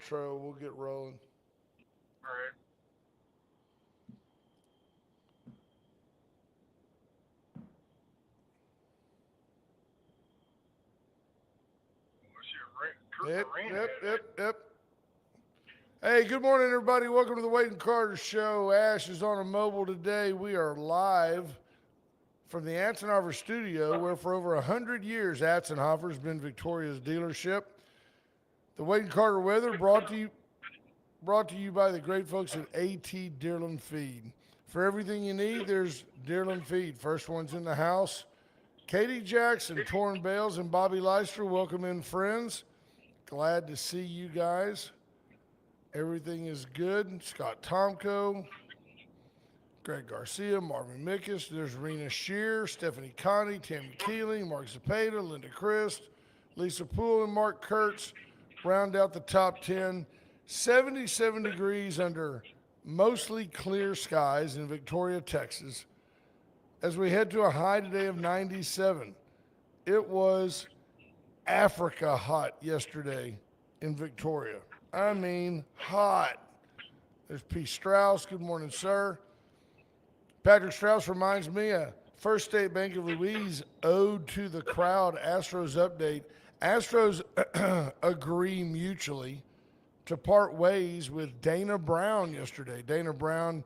intro. We'll get rolling. All right. What's your Kurt Yep, Durant yep, had yep, it? yep. Hey, good morning, everybody. Welcome to the Wade and Carter Show. Ash is on a mobile today. We are live from the Atzenhofer studio, where for over 100 years, Atzenhofer's been Victoria's dealership. The Wade and Carter weather brought to you by the great folks at AT Deerland Feed. For everything you need, there's Deerland Feed. First one's in the house. Katie Jackson, Torrin Bales, and Bobby Leister, welcome in, friends. Glad to see you guys. Everything is good. Scott Tomko, Greg Garcia, Marvin Mickus. There's Rena Shear, Stephanie Connie, Tammy Keeling, Mark Zapata, Linda Christ, Lisa Poole, and Mark Kurtz round out the top 10. 77 degrees under mostly clear skies in Victoria, Texas, as we head to a high today of 97. It was Africa hot yesterday in Victoria. I mean, hot. There's P. Strauss. Good morning, sir. Patrick Strauss reminds me a First State Bank of Louise ode to the crowd Astros update. Astros agree mutually to part ways with Dana Brown yesterday. Dana Brown,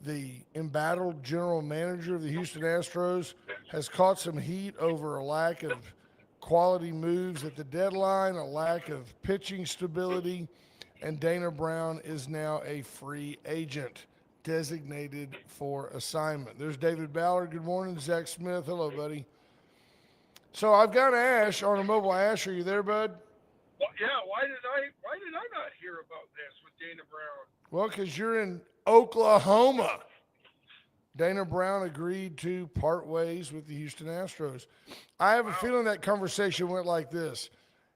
the embattled general manager of the Houston Astros, has caught some heat over a lack of quality moves at the deadline, a lack of pitching stability, and Dana Brown is now a free agent designated for assignment. There's David Ballard. Good morning. Zach Smith. Hello, buddy. So I've got Ash on a mobile. Ash, are you there, bud? Well, yeah. Why did I not hear about this with Dana Brown? Well, because you're in Oklahoma. Dana Brown agreed to part ways with the Houston Astros. I have a Wow. feeling that conversation went like this.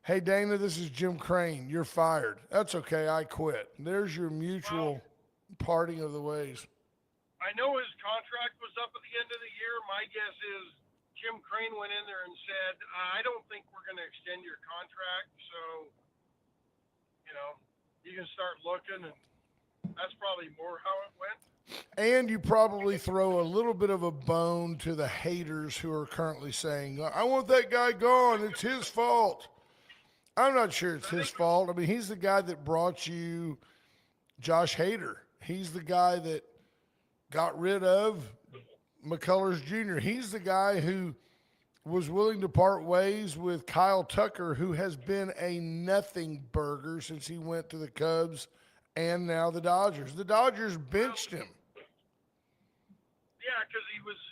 Hey, Dana, this is Jim Crane. You're fired. That's okay. I quit. There's your Well, mutual parting of the ways. I know his contract was up at the end of the year. My guess is Jim Crane went in there and said, "I don't think we're going to extend your contract, so you can start looking." And that's probably more how it went. And you probably throw a little bit of a bone to the haters who are currently saying, I want that guy gone. It's his fault. I'm not sure it's I his think fault. I mean, he's the guy that brought you Josh Hader. He's the guy that got rid of McCullers Jr. He's the guy who was willing to part ways with Kyle Tucker, who has been a nothing burger since he went to the Cubs and now the Dodgers. The Dodgers well, benched him. yeah, because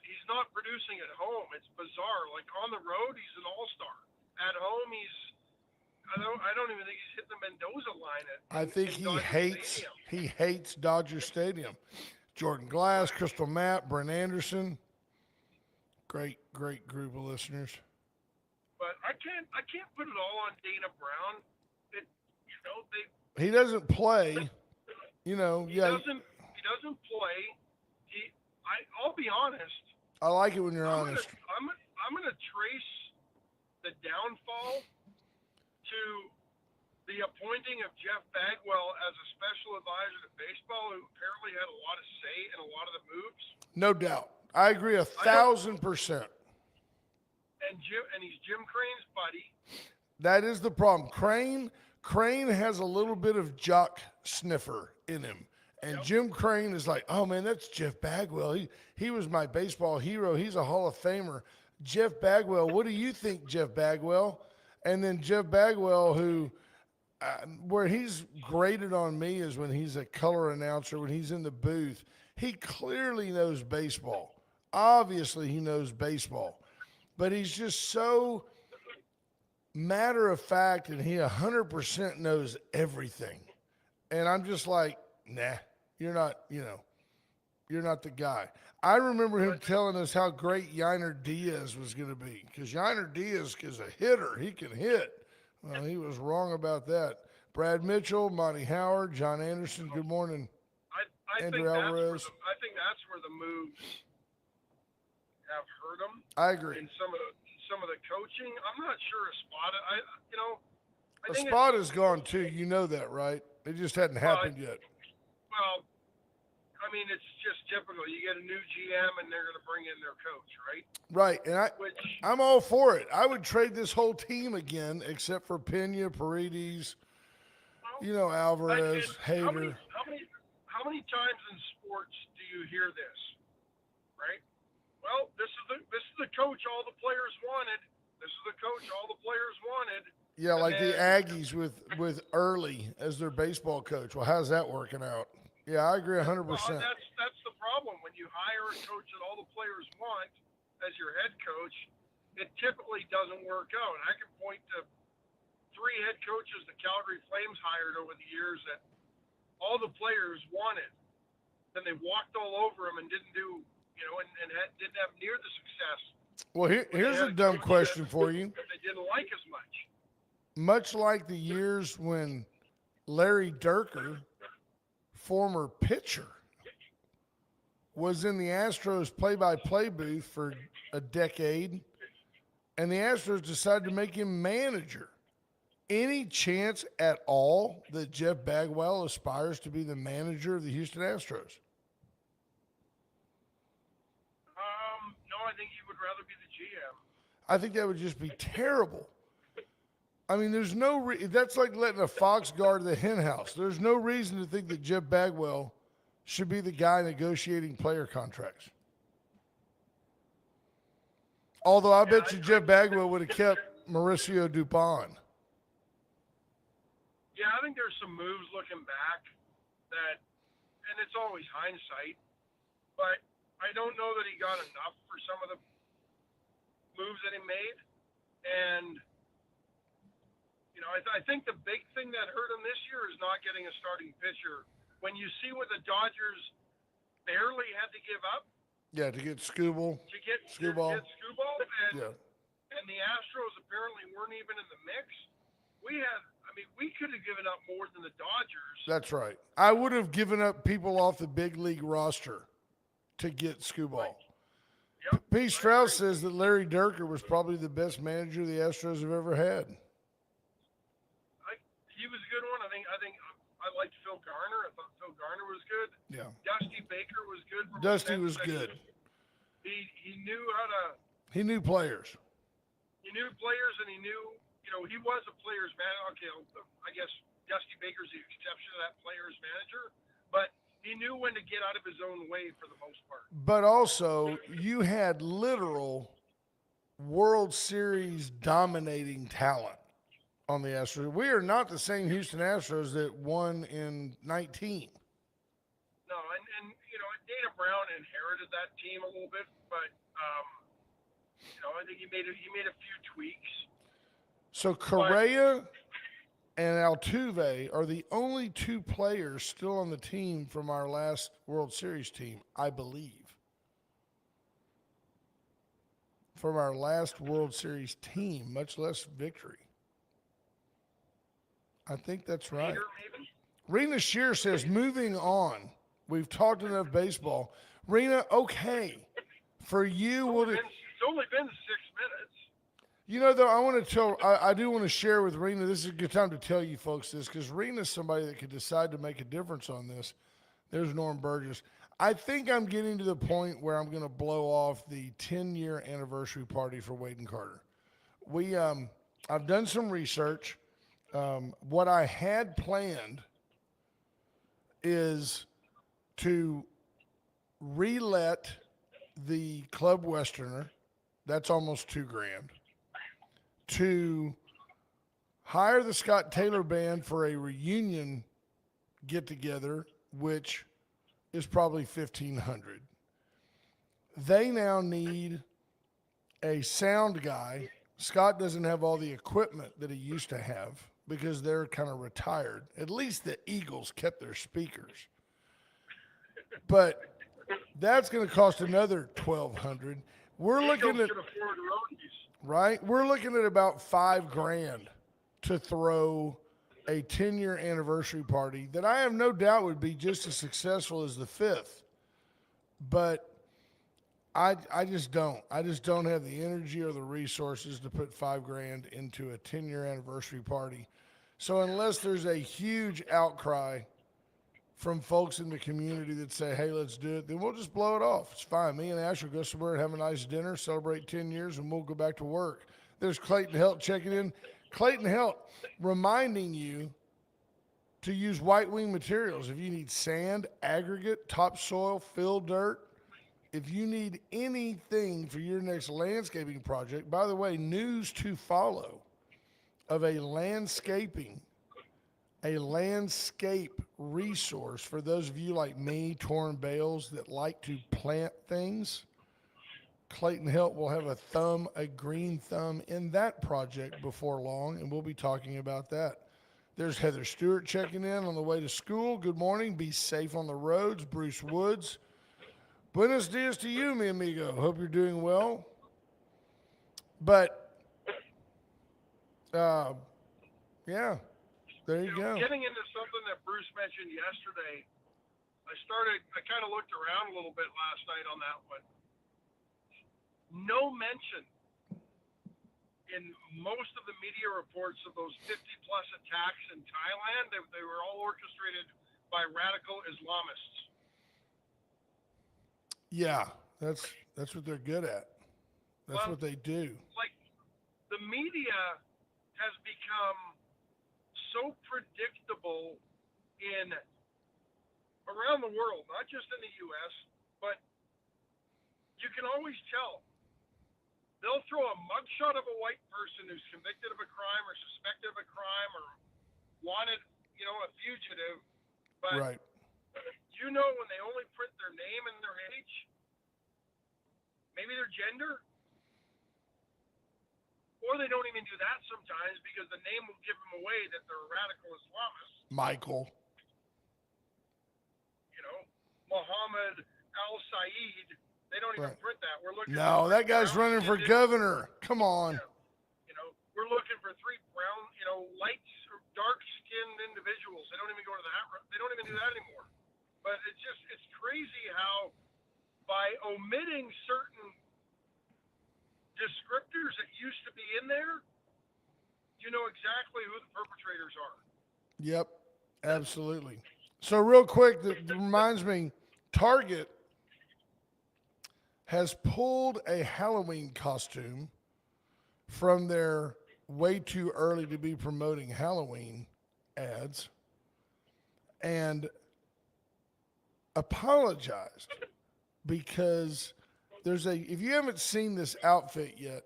he's not producing at home. It's bizarre. Like on the road, he's an all-star. At home, I don't even think he's hit the Mendoza line I think in Dodger Stadium. he hates Dodger Stadium. Jordan Glass, But Crystal Matt, Brent Anderson. Great group of listeners. but I can't put it all on Dana Brown. It they He doesn't play, he yeah, doesn't play. I'll be honest. I like it when you're I'm gonna honest. I'm gonna trace the downfall to the appointing of Jeff Bagwell as a special advisor to baseball, who apparently had a lot of say in a lot of the moves. No doubt. I agree a I don't, 1,000%. and he's Jim Crane's buddy. That is the problem. Crane has a little bit of jock sniffer in him. And Yep. Jim Crane is like, oh man, that's Jeff Bagwell. He was my baseball hero. He's a Hall of Famer. Jeff Bagwell, what do you think, Jeff Bagwell? And then Jeff Bagwell, who, where he's graded on me is when he's a color announcer, when he's in the booth. He clearly knows baseball. Obviously, he knows baseball. But he's just so matter of fact, and he 100% knows everything. And I'm just like, nah, you're not, you're not the guy. I remember him But telling us how great Yiner Diaz was going to be because Yiner Diaz is a hitter. He can hit. Well, he was wrong about that. Brad Mitchell, Monty Howard, John Anderson, good morning. I think Andrew Alvarez. that's where the moves have hurt him I agree. in some of the coaching. I'm not sure a spot. I think it's Espada's gone too. You know that, right? It just hadn't happened yet. well. I mean, it's just typical. You get a new GM, and they're going to bring in their coach, right? Right, and Which I'm all for it. I would trade this whole team again, except for Pena, Paredes, well, Alvarez, and Hader. how many times in sports do you hear this, right? Well, this is the coach all the players wanted. This is the coach all the players wanted. Yeah, And like the then, Aggies with Early as their baseball coach. Well, how's that working out? Yeah, I agree well, 100%. that's the problem when you hire a coach that all the players want as your head coach. It typically doesn't work out. And I can point to 3 head coaches the Calgary Flames hired over the years that all the players wanted. Then they walked all over them and didn't do, didn't have near the success. Well, here's a dumb question for you. That they didn't like as much. Much like the years when Larry Durker, former pitcher, was in the Astros play-by-play booth for a decade, and the Astros decided to make him manager. Any chance at all that Jeff Bagwell aspires to be the manager of the Houston Astros? No, I think he would rather be the GM. I think that would just be terrible. I mean, there's no that's like letting a fox guard the hen house. There's no reason to think that Jeff Bagwell should be the guy negotiating player contracts. Although I bet you Jeff Bagwell would have kept Mauricio Dupont. Yeah, I think there's some moves looking back that, and it's always hindsight, but I don't know that he got enough for some of the moves that he made. And, I think the big thing that hurt him this year is not getting a starting pitcher. When you see what the Dodgers barely had to give up. Yeah, to get Skubal. Skubal. And, yeah. And the Astros apparently weren't even in the mix. We could have given up more than the Dodgers. That's right. I would have given up people off the big league roster to get Skubal. Yep, Pete Strauss says that Larry Durker was probably the best manager the Astros have ever had. He was a good one. I think I liked Phil Garner. I thought Phil Garner was good. Yeah. Dusty Baker was good. Dusty was good. He knew how to. He knew players. He knew players, and he knew. He was a player's manager. Okay, I guess Dusty Baker's the exception to that player's manager, but he knew when to get out of his own way for the most part. But also, you had literal World Series dominating talent on the Astros. We are not the same Houston Astros that won in 19. No, and Dana Brown inherited that team a little bit, but I think he made a few tweaks. So Correa and Altuve are the only 2 players still on the team from our last World Series team, I believe. From our last World Series team, much less victory. I think that's right. Rena Shear says, moving on. We've talked enough baseball. Rena, okay. For you, it's only been 6 minutes. Though, I do want to share with Rena, this is a good time to tell you folks this, because Rena's somebody that could decide to make a difference on this. There's Norm Burgess. I think I'm getting to the point where I'm going to blow off the 10-year anniversary party for Wade and Carter. I've done some research. What I had planned is to relet the Club Westerner. That's almost $2,000. To hire the Scott Taylor Band for a reunion get-together, which is probably $1,500. They now need a sound guy. Scott doesn't have all the equipment that he used to have because they're kind of retired. At least the Eagles kept their speakers. But that's going to cost another $1,200. We're looking at right. We're looking at about $5,000 to throw a 10-year anniversary party that I have no doubt would be just as successful as the 5th. But I just don't. I just don't have the energy or the resources to put $5,000 into a 10-year anniversary party. So unless there's a huge outcry from folks in the community that say, hey, let's do it, then we'll just blow it off. It's fine. Me and Ash will go somewhere and have a nice dinner, celebrate 10 years, and we'll go back to work. There's Clayton Helt checking in. Clayton Helt reminding you to use White Wing materials. If you need sand, aggregate, topsoil, fill dirt, if you need anything for your next landscaping project, by the way, news to follow of a landscape resource for those of you like me, Torrin Bales, that like to plant things. Clayton Helt will have a green thumb in that project before long, and we'll be talking about that. There's Heather Stewart checking in on the way to school. Good morning. Be safe on the roads. Bruce Woods. Buenos dias to you, mi amigo. Hope you're doing well. But, yeah, there you go. Getting into something that Bruce mentioned yesterday, I kind of looked around a little bit last night on that one. No mention in most of the media reports of those 50-plus attacks in Thailand. They were all orchestrated by radical Islamists. Yeah, that's what they're good at. That's what they do. Like, the media has become so predictable around the world, not just in the U.S., but you can always tell. They'll throw a mugshot of a white person who's convicted of a crime or suspected of a crime or wanted, a fugitive. But right. When they only print their name and their age, maybe their gender, or they don't even do that sometimes because the name will give them away that they're a radical Islamist. Michael. Muhammad al-Saeed. They don't even print that. We're looking. No, that guy's running for governor. Come on. We're looking for 3 brown, light or dark-skinned individuals. They don't even go to that. They don't even do that anymore. But it's crazy how by omitting certain descriptors that used to be in there, you know exactly who the perpetrators are. Yep, absolutely. So real quick, that reminds me, Target has pulled a Halloween costume from their way too early to be promoting Halloween ads and apologized because if you haven't seen this outfit yet,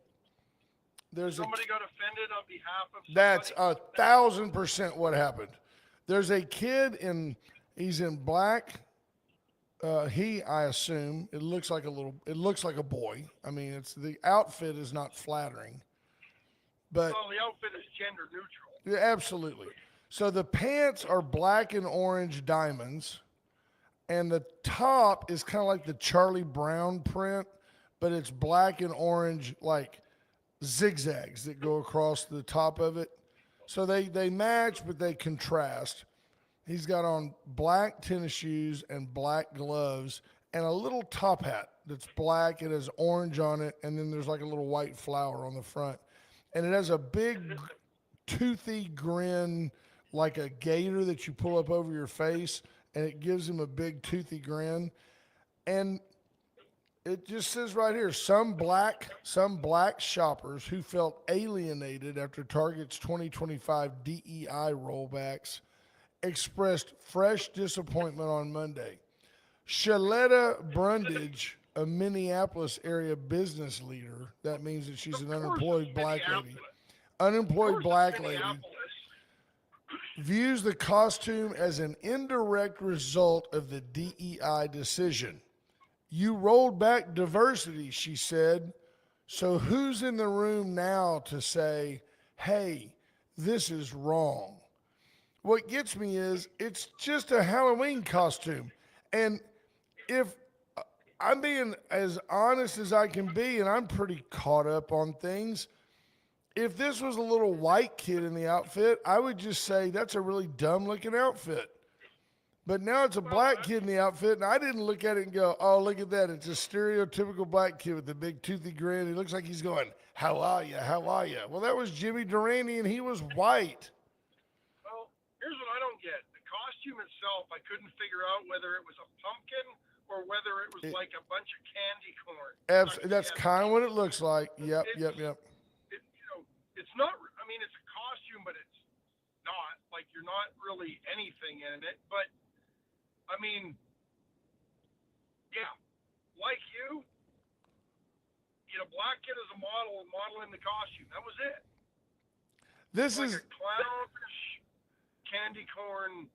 somebody got offended on behalf of somebody. That's 1,000% what happened. There's a kid he's in black. I assume it looks like a boy. I mean, the outfit is not flattering, but the outfit is gender neutral. Yeah, absolutely. So the pants are black and orange diamonds, and the top is kind of like the Charlie Brown print, but it's black and orange like zigzags that go across the top of it. So they match, but they contrast. He's got on black tennis shoes and black gloves and a little top hat that's black. It has orange on it, and then there's like a little white flower on the front. And it has a big toothy grin like a gator that you pull up over your face, and it gives him a big toothy grin. And it just says right here, some black shoppers who felt alienated after Target's 2025 DEI rollbacks expressed fresh disappointment on Monday. Shaletta Brundage, a Minneapolis area business leader, that means that she's an unemployed black lady, views the costume as an indirect result of the DEI decision. You rolled back diversity, she said. So who's in the room now to say, hey, this is wrong? What gets me is it's just a Halloween costume. And if I'm being as honest as I can be, and I'm pretty caught up on things, if this was a little white kid in the outfit, I would just say that's a really dumb looking outfit. But now it's a black kid in the outfit, and I didn't look at it and go, oh, look at that. It's a stereotypical black kid with the big toothy grin. He looks like he's going, how are you? How are you? Well, that was Jimmy Durante, and he was white. costume itself, I couldn't figure out whether it was a pumpkin or whether it was like a bunch of candy corn. That's kind of what it looks like. Yep. It's not. I mean, it's a costume, but it's not. Like, you're not really anything in it. But I mean, yeah, like you know, Black Kid as a model, modeling the costume. That was it. This like is a clownish candy corn,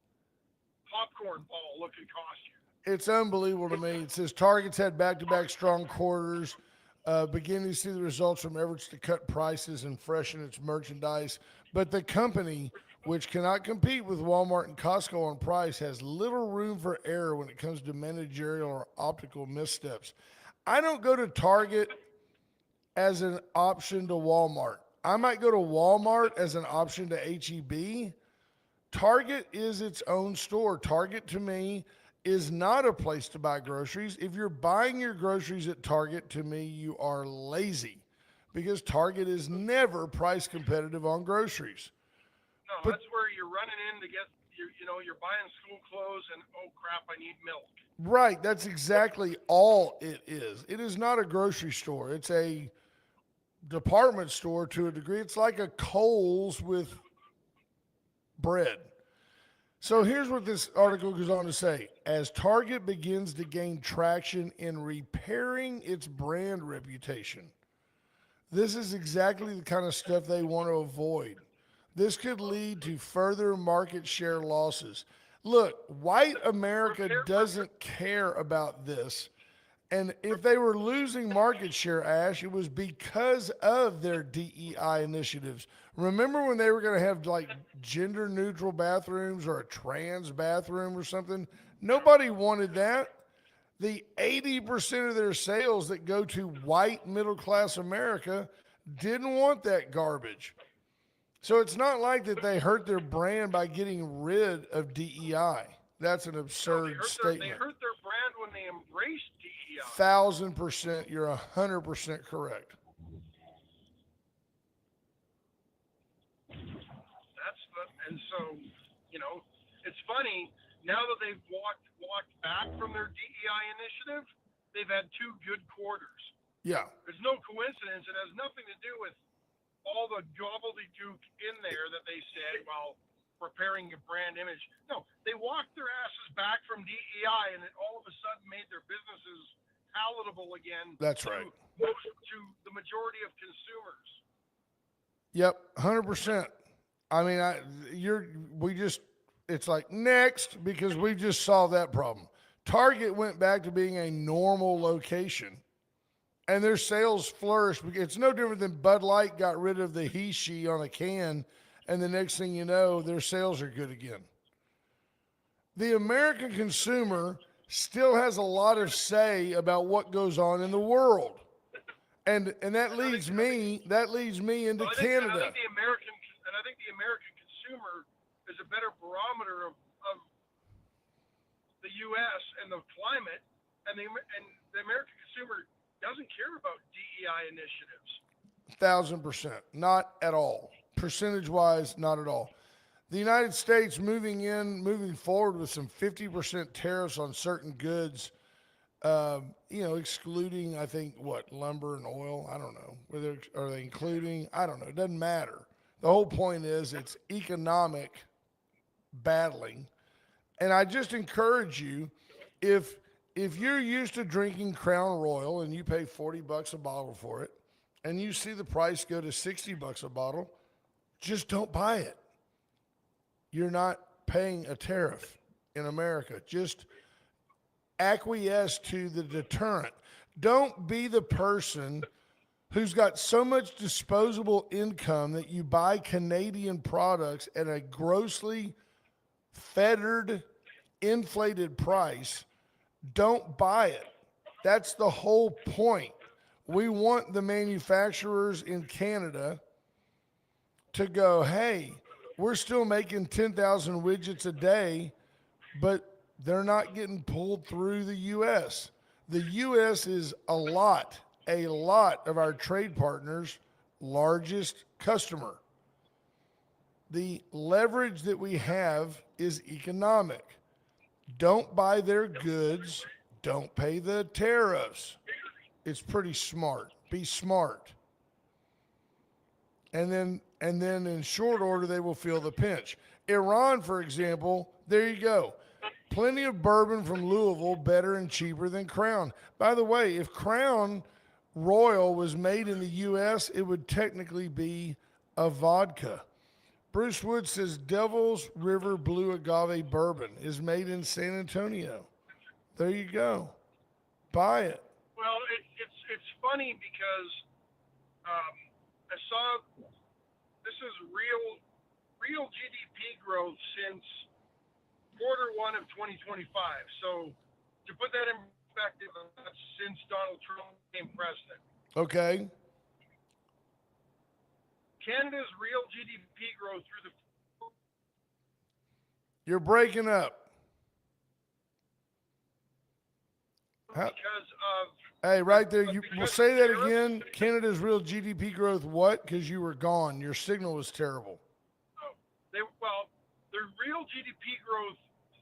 popcorn ball looking costume. It's unbelievable to me. It says Target's had back-to-back strong quarters, beginning to see the results from efforts to cut prices and freshen its merchandise. But the company, which cannot compete with Walmart and Costco on price, has little room for error when it comes to managerial or optical missteps. I don't go to Target as an option to Walmart. I might go to Walmart as an option to HEB. Target is its own store. Target, to me, is not a place to buy groceries. If you're buying your groceries at Target, to me, you are lazy, because Target is never price competitive on groceries. No, that's where you're running in to get, you're buying school clothes and, oh crap, I need milk. Right, that's exactly all it is. It is not a grocery store. It's a department store to a degree. It's like a Kohl's with bread. So here's what this article goes on to say. As Target begins to gain traction in repairing its brand reputation, this is exactly the kind of stuff they want to avoid. This could lead to further market share losses. Look, white America doesn't care about this. And if they were losing market share, Ash, it was because of their DEI initiatives. Remember when they were going to have like gender neutral bathrooms or a trans bathroom or something? Nobody wanted that. The 80% of their sales that go to white middle class America didn't want that garbage. So it's not like that they hurt their brand by getting rid of DEI. That's an absurd statement. They hurt their brand when they embraced DEI. 1,000%. You're 100% correct. And so, it's funny, now that they've walked back from their DEI initiative, they've had 2 good quarters. Yeah. There's no coincidence. It has nothing to do with all the gobbledygook in there that they said while repairing your brand image. No, they walked their asses back from DEI, and it all of a sudden made their businesses palatable again. That's right. To the majority of consumers. Yep, 100%. I mean, it's like next, because we just solved that problem. Target went back to being a normal location, and their sales flourished. It's no different than Bud Light got rid of the he, she on a can, and the next thing you know, their sales are good again. The American consumer still has a lot of say about what goes on in the world. And that leads me into Canada. I think the American consumer is a better barometer of the U.S. and the climate, and the American consumer doesn't care about DEI initiatives. 1,000%. Not at all. Percentage-wise, not at all. The United States moving forward with some 50% tariffs on certain goods, excluding, I think, lumber and oil. I don't know. Are they including? I don't know. It doesn't matter. The whole point is it's economic battling. And I just encourage you, if you're used to drinking Crown Royal and you pay $40 a bottle for it, and you see the price go to $60 a bottle, just don't buy it. You're not paying a tariff in America. Just acquiesce to the deterrent. Don't be the person who's got so much disposable income that you buy Canadian products at a grossly fettered, inflated price. Don't buy it. That's the whole point. We want the manufacturers in Canada to go, hey, we're still making 10,000 widgets a day, but they're not getting pulled through the U.S. The U.S. is a lot of our trade partners' largest customer. The leverage that we have is economic. Don't buy their goods. Don't pay the tariffs. It's pretty smart. Be smart. And then in short order they will feel the pinch. Iran, for example, there you go. Plenty of bourbon from Louisville, better and cheaper than Crown. By the way, if Crown Royal was made in the U.S., it would technically be a vodka. Bruce Wood says Devil's River Blue Agave Bourbon is made in San Antonio. There you go. Buy it. Well, it's funny because I saw this is real GDP growth since Q1 of 2025. So to put that in perspective, that's since Donald Trump became president. Okay. Canada's real GDP growth through the You're breaking up. because of Hey, right there. You will say that tariffs. again. Canada's real GDP growth. What? Because you were gone. Your signal was terrible. Their real GDP growth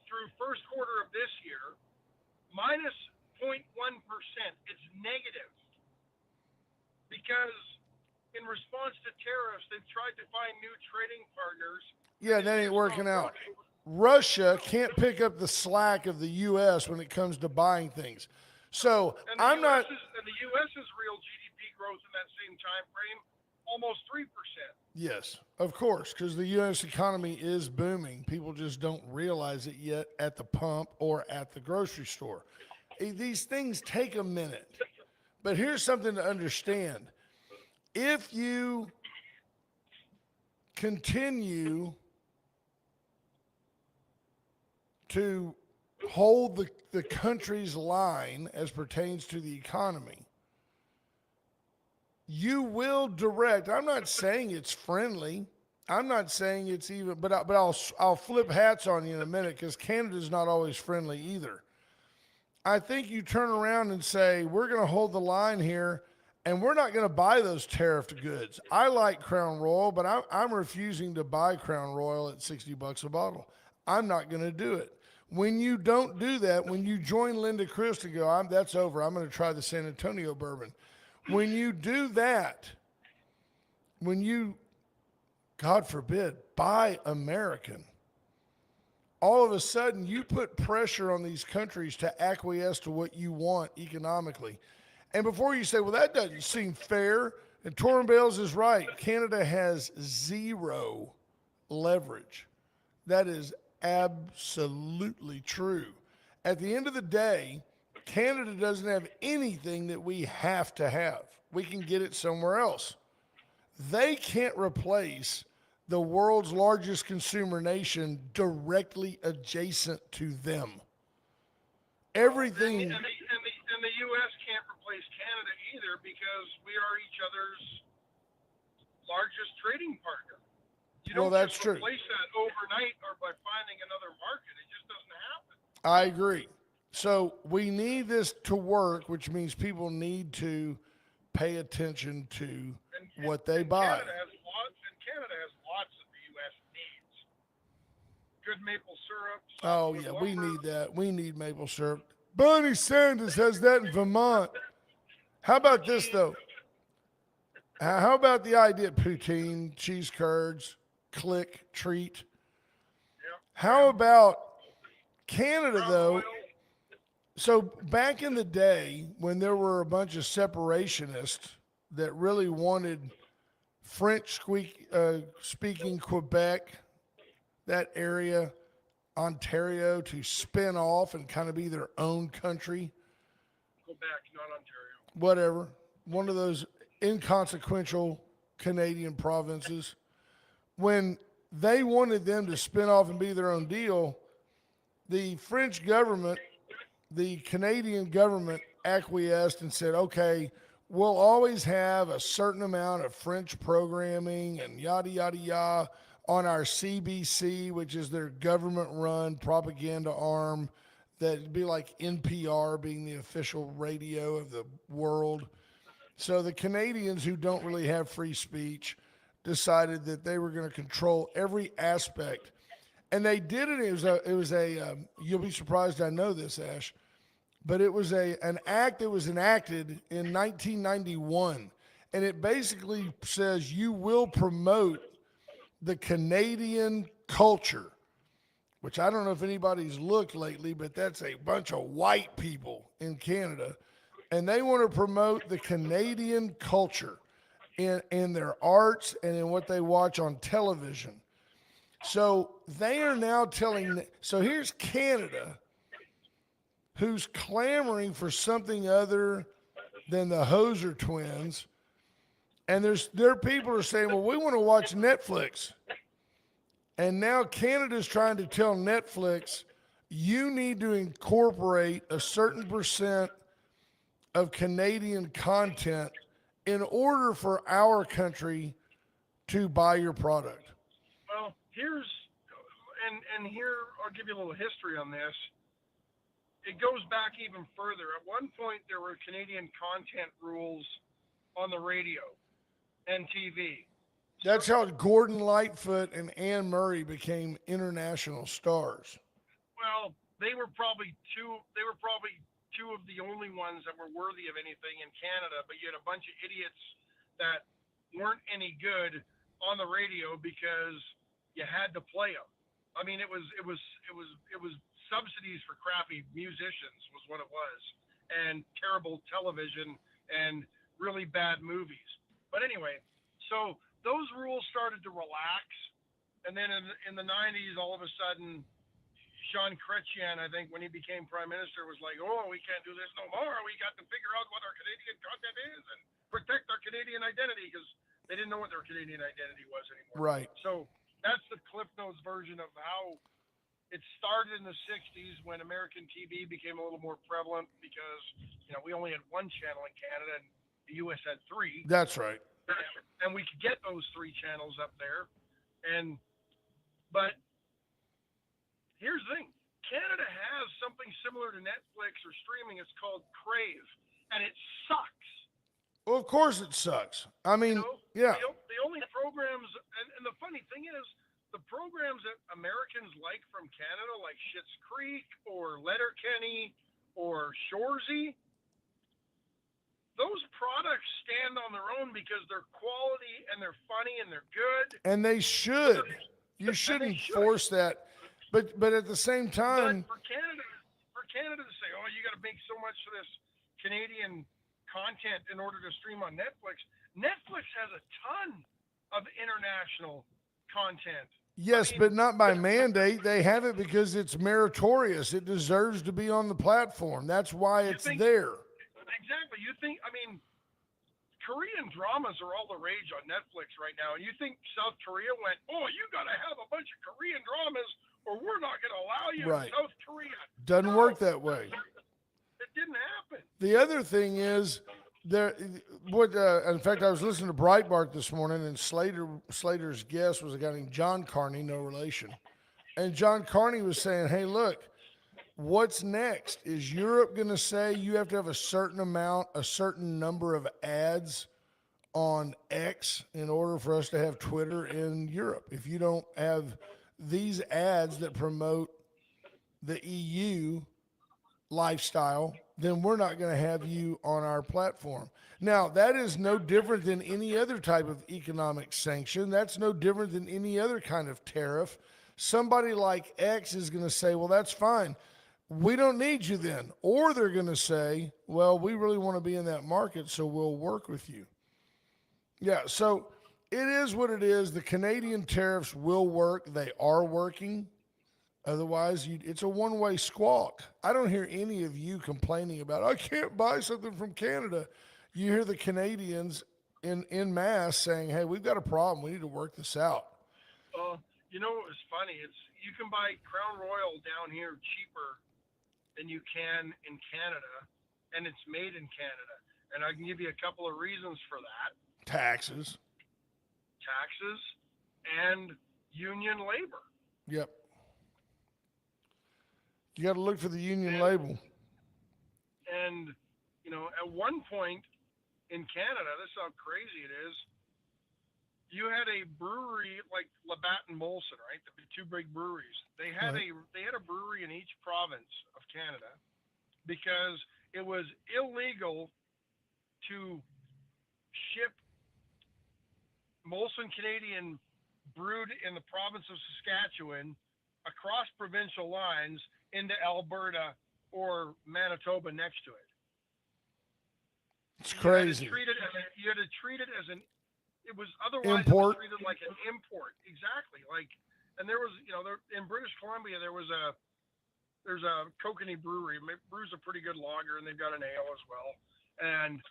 through first quarter of this year minus 0.1%. It's negative because in response to tariffs, they've tried to find new trading partners. Yeah, that ain't working out. Russia can't pick up the slack of the U.S. when it comes to buying things. So And I'm not. And the U.S.'s real GDP growth in that same time frame, almost 3%. Yes, of course, because the U.S. economy is booming. People just don't realize it yet at the pump or at the grocery store. These things take a minute. But here's something to understand. If you continue to hold the country's line as pertains to the economy, you will direct. I'm not saying it's friendly. I'm not saying it's even, but I'll flip hats on you in a minute because Canada's not always friendly either. I think you turn around and say, we're going to hold the line here and we're not going to buy those tariffed goods. I like Crown Royal, but I'm refusing to buy Crown Royal at $60 a bottle. I'm not going to do it. When you don't do that, when you join Linda Chris to go, that's over. I'm going to try the San Antonio bourbon. When you do that, when you, God forbid, buy American, all of a sudden you put pressure on these countries to acquiesce to what you want economically. And before you say, well, that doesn't seem fair, and Torrin Bales is right, Canada has zero leverage. That is absolutely true. At the end of the day, Canada doesn't have anything that we have to have. We can get it somewhere else. They can't replace the world's largest consumer nation directly adjacent to them. Everything. And the U.S. can't replace Canada either because we are each other's largest trading partner. You don't that's just true. replace that overnight or by finding another market. It just doesn't happen. I agree. So we need this to work, which means people need to pay attention to what they buy. Canada has lots that the U.S. needs. Good maple syrup. Oh, yeah, we need that. We need maple syrup. Bernie Sanders has that in Vermont. How about this, though? How about the idea? Poutine, cheese curds, click, treat. How about Canada, though? So back in the day when there were a bunch of separationists that really wanted French-speaking Quebec, that area, Ontario, to spin off and kind of be their own country. Quebec, not Ontario. Whatever. One of those inconsequential Canadian provinces. When they wanted them to spin off and be their own deal, the French government, the Canadian government acquiesced and said, okay, we'll always have a certain amount of French programming and yada, yada, yada on our CBC, which is their government-run propaganda arm. That'd be like NPR being the official radio of the world. So the Canadians who don't really have free speech decided that they were going to control every aspect, and they did it. It was a. You'll be surprised I know this, Ash, but it was an act that was enacted in 1991, and it basically says you will promote the Canadian culture, which I don't know if anybody's looked lately, but that's a bunch of white people in Canada. And they want to promote the Canadian culture in their arts and in what they watch on television. So they are now telling, so here's Canada who's clamoring for something other than the Hoser twins. And there are people who are saying, well, we want to watch Netflix. And now Canada's trying to tell Netflix, you need to incorporate a certain percent of Canadian content in order for our country to buy your product. Well, here I'll give you a little history on this. It goes back even further. At one point, there were Canadian content rules on the radio and TV. That's how Gordon Lightfoot and Anne Murray became international stars. Well, they were probably two. They were probably two of the only ones that were worthy of anything in Canada. But you had a bunch of idiots that weren't any good on the radio because you had to play them. I mean, it was subsidies for crappy musicians was what it was, and terrible television and really bad movies. But anyway, so those rules started to relax, and then in the 90s, all of a sudden, Jean Chrétien, I think, when he became prime minister, was like, "Oh, we can't do this no more. We got to figure out what our Canadian content is and protect our Canadian identity," because they didn't know what their Canadian identity was anymore. Right. So that's the Cliff Notes version of how it started in the 60s when American TV became a little more prevalent because, we only had one channel in Canada and the U.S. had three. That's right. And we could get those three channels up there. But here's the thing. Canada has something similar to Netflix or streaming. It's called Crave, and it sucks. Well, of course it sucks. I mean, yeah. The only programs, and the funny thing is, the programs that Americans like from Canada, like Schitt's Creek or Letterkenny or Shoresy, those products stand on their own because they're quality and they're funny and they're good. And they should. You shouldn't force that. But at the same time, but for Canada to say, "Oh, you got to make so much for this Canadian content in order to stream on Netflix." Netflix has a ton of international content. yes, but not by mandate. They have it because it's meritorious. It deserves to be on the platform. That's why it's there. Exactly. Korean dramas are all the rage on Netflix right now. And you think South Korea went, "Oh, you got to have a bunch of Korean dramas or we're not going to allow you in South Korea." Doesn't work that way. It didn't happen. The other thing is, in fact, I was listening to Breitbart this morning, and Slater's guest was a guy named John Carney, no relation. And John Carney was saying, hey, look, what's next? Is Europe going to say you have to have a certain number of ads on X in order for us to have Twitter in Europe? If you don't have these ads that promote the EU lifestyle, then we're not going to have you on our platform. Now, that is no different than any other type of economic sanction. That's no different than any other kind of tariff. Somebody like X is going to say, well, that's fine. We don't need you then. Or they're going to say, well, we really want to be in that market, so we'll work with you. Yeah, so it is what it is. The Canadian tariffs will work. They are working. Otherwise, it's a one-way squawk. I don't hear any of you complaining about, I can't buy something from Canada. You hear the Canadians in mass saying, hey, we've got a problem. We need to work this out. It's funny. You can buy Crown Royal down here cheaper than you can in Canada, and it's made in Canada. And I can give you a couple of reasons for that. Taxes, and union labor. Yep. You got to look for the union label. And, at one point in Canada, this is how crazy it is, you had a brewery like Labatt and Molson, right? The two big breweries. Right. They had a brewery in each province of Canada because it was illegal to ship Molson Canadian brewed in the province of Saskatchewan across provincial lines into Alberta or Manitoba next to it. It's You had to crazy. treat it as you had to treat it as an it was otherwise it was Import. treated like an import. Exactly. Like and there was there in British Columbia there's a Kokanee brewery. It brews a pretty good lager and they've got an ale as well. And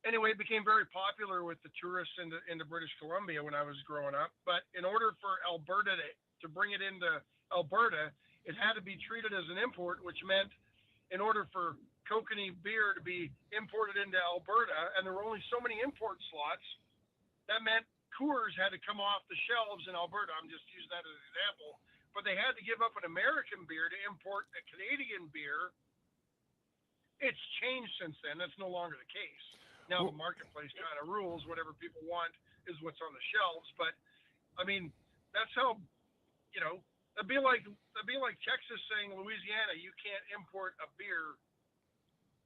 anyway, it became very popular with the tourists into British Columbia when I was growing up. But in order for Alberta to bring it into Alberta, it had to be treated as an import, which meant in order for Kokanee beer to be imported into Alberta, and there were only so many import slots, that meant Coors had to come off the shelves in Alberta. I'm just using that as an example. But they had to give up an American beer to import a Canadian beer. It's changed since then. That's no longer the case. Now the marketplace kind of rules. Whatever people want is what's on the shelves. But I mean, that's how that'd be like Texas saying Louisiana, you can't import a beer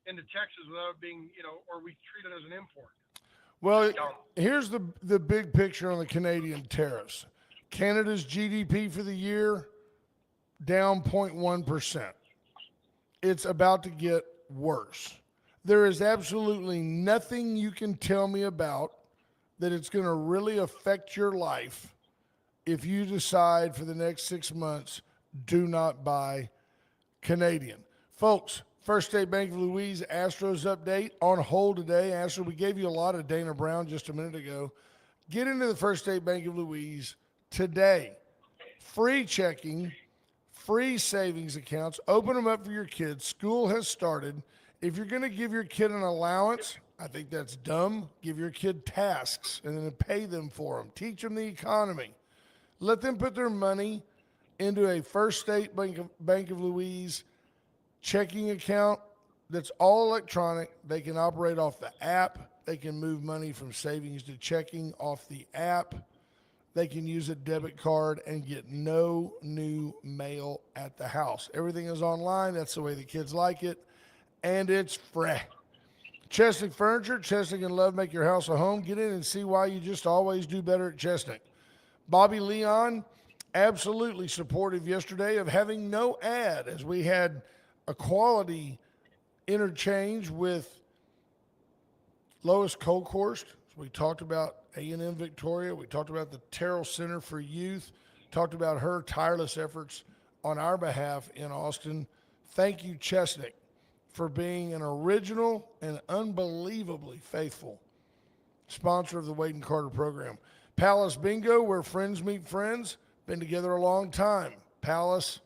into Texas without it being or we treat it as an import. Well, Dumb. here's the big picture on the Canadian tariffs. Canada's GDP for the year down 0.1%. It's about to get worse. There is absolutely nothing you can tell me about that it's going to really affect your life if you decide for the next 6 months, do not buy Canadian. Folks, First State Bank of Louise Astros update on hold today. Astro, we gave you a lot of Dana Brown just a minute ago. Get into the First State Bank of Louise today. Free checking, free savings accounts. Open them up for your kids. School has started. If you're going to give your kid an allowance, I think that's dumb. Give your kid tasks and then pay them for them. Teach them the economy. Let them put their money into a First State Bank of Louise checking account that's all electronic. They can operate off the app. They can move money from savings to checking off the app. They can use a debit card and get no new mail at the house. Everything is online. That's the way the kids like it. And it's free. Chesnick Furniture, Chesnick and Love make your house a home. Get in and see why you just always do better at Chesnick. Bobby Leon, absolutely supportive yesterday of having no ad as we had a quality interchange with Lois Colkhorst. We talked about A&M Victoria. We talked about the Terrell Center for Youth. Talked about her tireless efforts on our behalf in Austin. Thank you, Chesnick, for being an original and unbelievably faithful sponsor of the Wade and Carter program. Palace Bingo, where friends meet friends. Been together a long time. Palace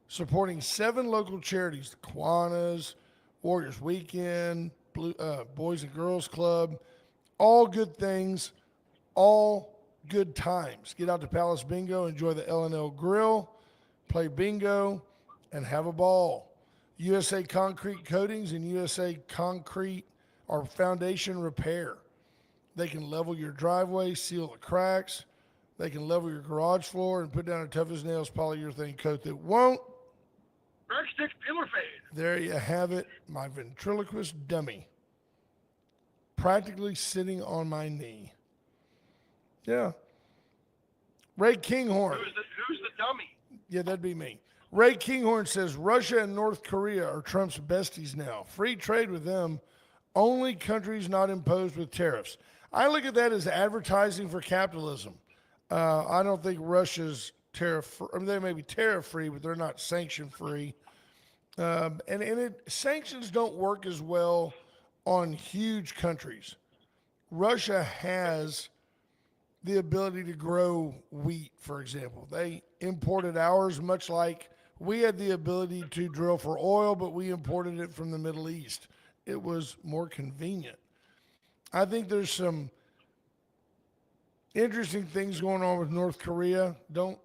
supporting 7 local charities, the Kiwanis, Warriors Weekend, Boys and Girls Club. All good things, all good times. Get out to Palace Bingo, enjoy the L&L Grill, play bingo, and have a ball. USA Concrete Coatings and USA Concrete or Foundation Repair. They can level your driveway, seal the cracks. They can level your garage floor and put down a tough as nails polyurethane coat that won't. Crack sticks, peel or fade. There you have it, my ventriloquist dummy. Practically sitting on my knee. Yeah. Ray Kinghorn. Who's the dummy? Yeah, that'd be me. Ray Kinghorn says Russia and North Korea are Trump's besties now. Free trade with them. Only countries not imposed with tariffs. I look at that as advertising for capitalism. I don't think Russia's they may be tariff free, but they're not sanction free. Sanctions don't work as well on huge countries. Russia has the ability to grow wheat, for example. They imported ours, much like we had the ability to drill for oil, but we imported it from the Middle East. It was more convenient. I think there's some interesting things going on with North Korea. Don't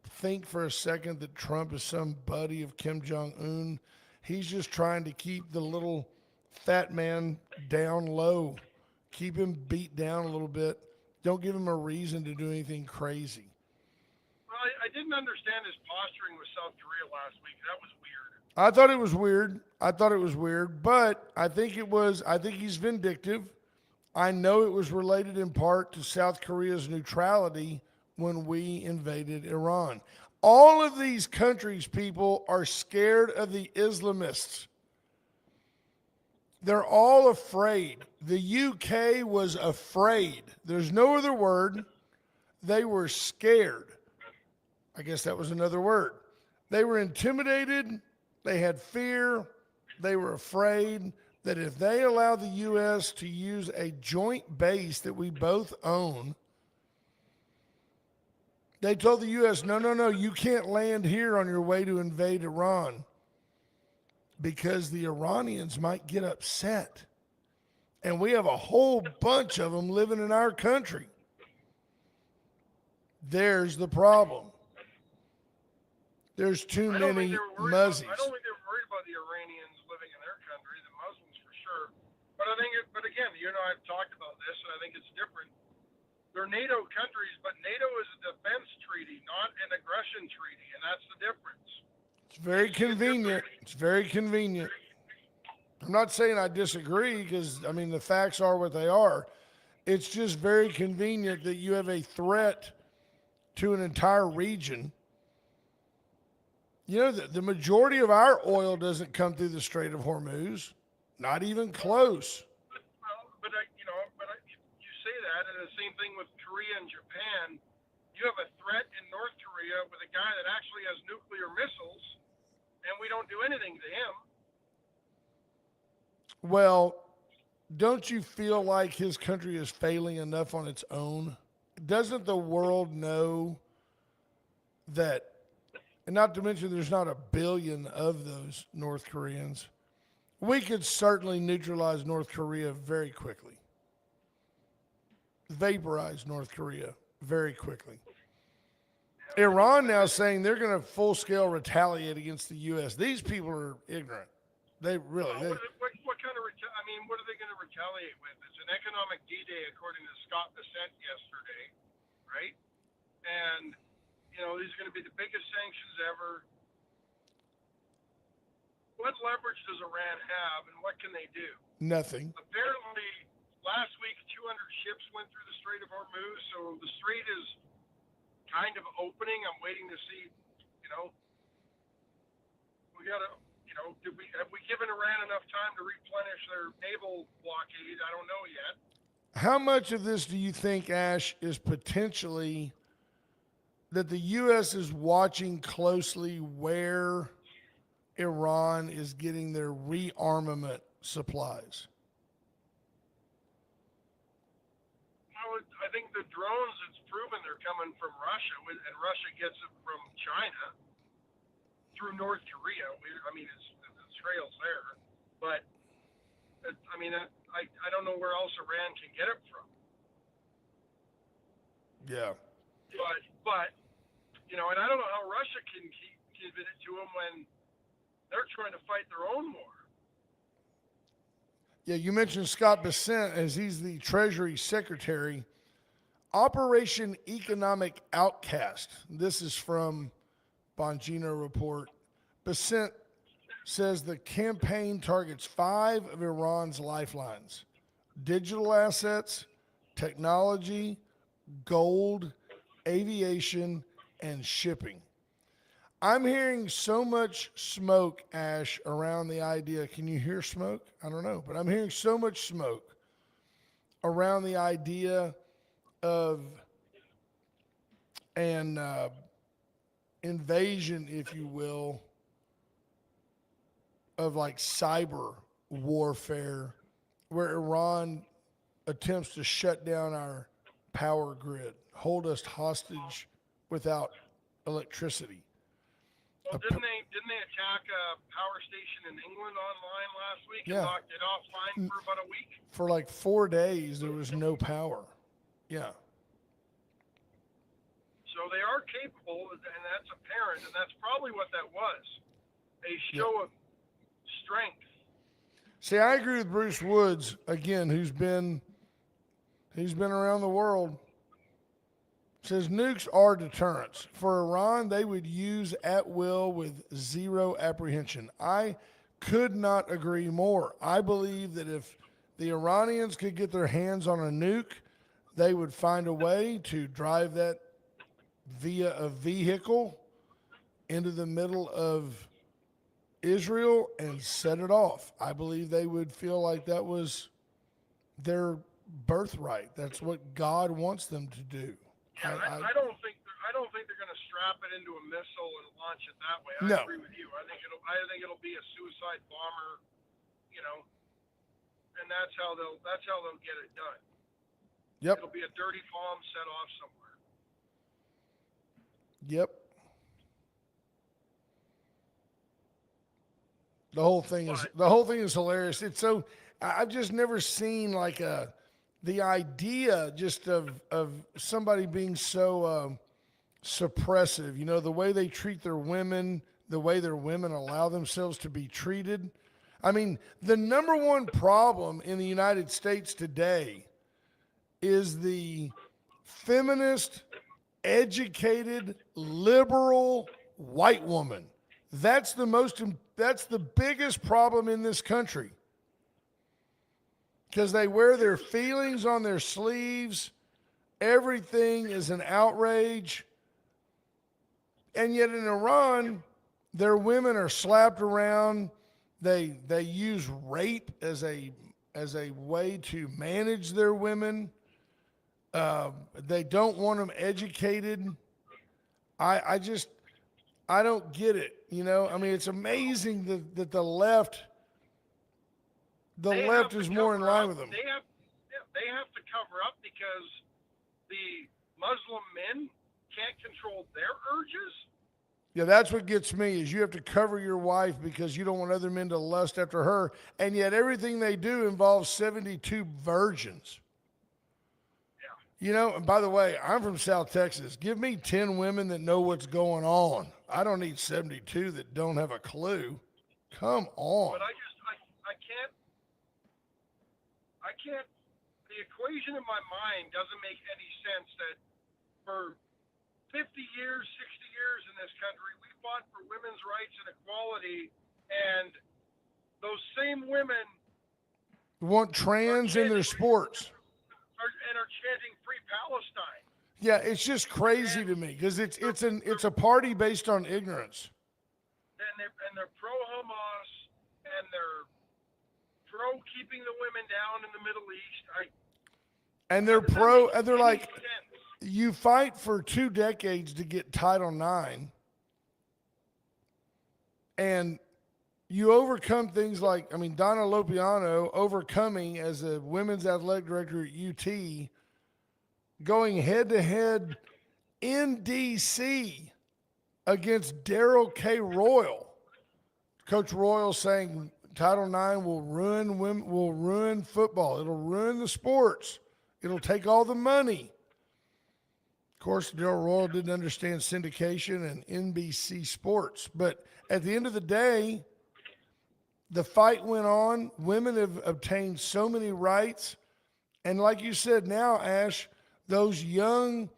think for a second that Trump is some buddy of Kim Jong-un. He's just trying to keep the little fat man down low, keep him beat down a little bit. Don't give him a reason to do anything crazy. Well, I didn't understand his posturing with South Korea last week. That was weird. I thought it was weird. I thought it was weird, but I think he's vindictive. I know it was related in part to South Korea's neutrality when we invaded Iran. All of these countries, people, are scared of the Islamists. They're all afraid. The UK was afraid. There's no other word. They were scared. I guess that was another word. They were intimidated. They had fear. They were afraid that if they allow the U.S. to use a joint base that we both own, they told the U.S., no, you can't land here on your way to invade Iran because the Iranians might get upset. And we have a whole bunch of them living in our country. There's the problem. There's too many muzzies. I don't think they were worried about the Iranians living in their country, the Muslims for sure. But but again, you and I have talked about this, and I think it's different. They're NATO countries, but NATO is a defense treaty, not an aggression treaty, and that's the difference. It's very convenient. It's very convenient. I'm not saying I disagree because, I mean, the facts are what they are. It's just very convenient that you have a threat to an entire region. You know, the majority of our oil doesn't come through the Strait of Hormuz. Not even close. You say that, and the same thing with Korea and Japan. You have a threat in North Korea with a guy that actually has nuclear missiles, and we don't do anything to him. Well, don't you feel like his country is failing enough on its own? Doesn't the world know that? And not to mention, there's not a billion of those North Koreans. We could certainly neutralize North Korea very quickly, vaporize North Korea very quickly. Iran now saying they're going to full-scale retaliate against the U.S. These people are ignorant. They really. What kind of what are they going to retaliate with? It's an economic D-Day, according to Scott Bessent yesterday, right? And these are going to be the biggest sanctions ever. What leverage does Iran have, and what can they do? Nothing. Apparently, last week, 200 ships went through the Strait of Hormuz, so the strait is kind of opening. I'm waiting to see, we got to, have we given Iran enough time to replenish their naval blockade? I don't know yet. How much of this do you think, Ash, is potentially that the U.S. is watching closely where Iran is getting their rearmament supplies? I think the drones, it's proven they're coming from Russia, and Russia gets it from China through North Korea. It's the trail's there, but I don't know where else Iran can get it from. Yeah. But and I don't know how Russia can give it to them when they're trying to fight their own war. Yeah, you mentioned Scott Bessent as he's the Treasury Secretary. Operation Economic Outcast. This is from Bongino Report. Bessent says the campaign targets 5 of Iran's lifelines: digital assets, technology, gold, aviation, and shipping. I'm hearing so much smoke, Ash, around the idea. Can you hear smoke? I don't know, but I'm hearing so much smoke around the idea of an invasion, if you will, of like cyber warfare, where Iran attempts to shut down our power grid, hold us hostage without electricity. Well, didn't they attack a power station in England online last week and locked it offline for about a week? For like 4 days, there was no power. Yeah. So they are capable, and that's apparent, and that's probably what that was, a show of strength. See, I agree with Bruce Woods again, who's been around the world. Says nukes are deterrents. For Iran, they would use at will with zero apprehension. I could not agree more. I believe that if the Iranians could get their hands on a nuke, they would find a way to drive that via a vehicle into the middle of Israel and set it off. I believe they would feel like that was their birthright. That's what God wants them to do. Yeah, I don't think they're going to strap it into a missile and launch it that way. I No. agree with you. I think it'll be a suicide bomber, and that's how they'll get it done. Yep. It'll be a dirty bomb set off somewhere. Yep. The whole thing is hilarious. It's so I've just never seen like the idea just of somebody being so suppressive. The way they treat their women, the way their women allow themselves to be treated. I mean, the number one problem in the United States today is the feminist, educated, liberal white woman. That's the biggest problem in this country. Because they wear their feelings on their sleeves. Everything is an outrage. And yet in Iran, their women are slapped around. They use rape as a way to manage their women. They don't want them educated. I don't get it. I mean, it's amazing that the left is more in line with them. They have to cover up because the Muslim men can't control their urges. Yeah, that's what gets me is you have to cover your wife because you don't want other men to lust after her, and yet everything they do involves 72 virgins. Yeah. And by the way, I'm from South Texas. Give me 10 women that know what's going on. I don't need 72 that don't have a clue. Come on. But I can't, the equation in my mind doesn't make any sense that for 50 years, 60 years in this country, we fought for women's rights and equality, and those same women want trans in their sports. Are chanting Free Palestine. Yeah, it's just crazy to me because it's a party based on ignorance. And they're pro Hamas and they're pro keeping the women down in the Middle East. And they're like, you fight for 2 decades to get Title IX, and you overcome things like, Donna Lopiano overcoming as a women's athletic director at UT, going head-to-head in D.C. against Darrell K. Royal. Coach Royal saying Title IX will ruin women, will ruin football. It'll ruin the sports. It'll take all the money. Of course, Darrell Royal didn't understand syndication and NBC Sports. But at the end of the day, the fight went on. Women have obtained so many rights. And like you said now, Ash, those young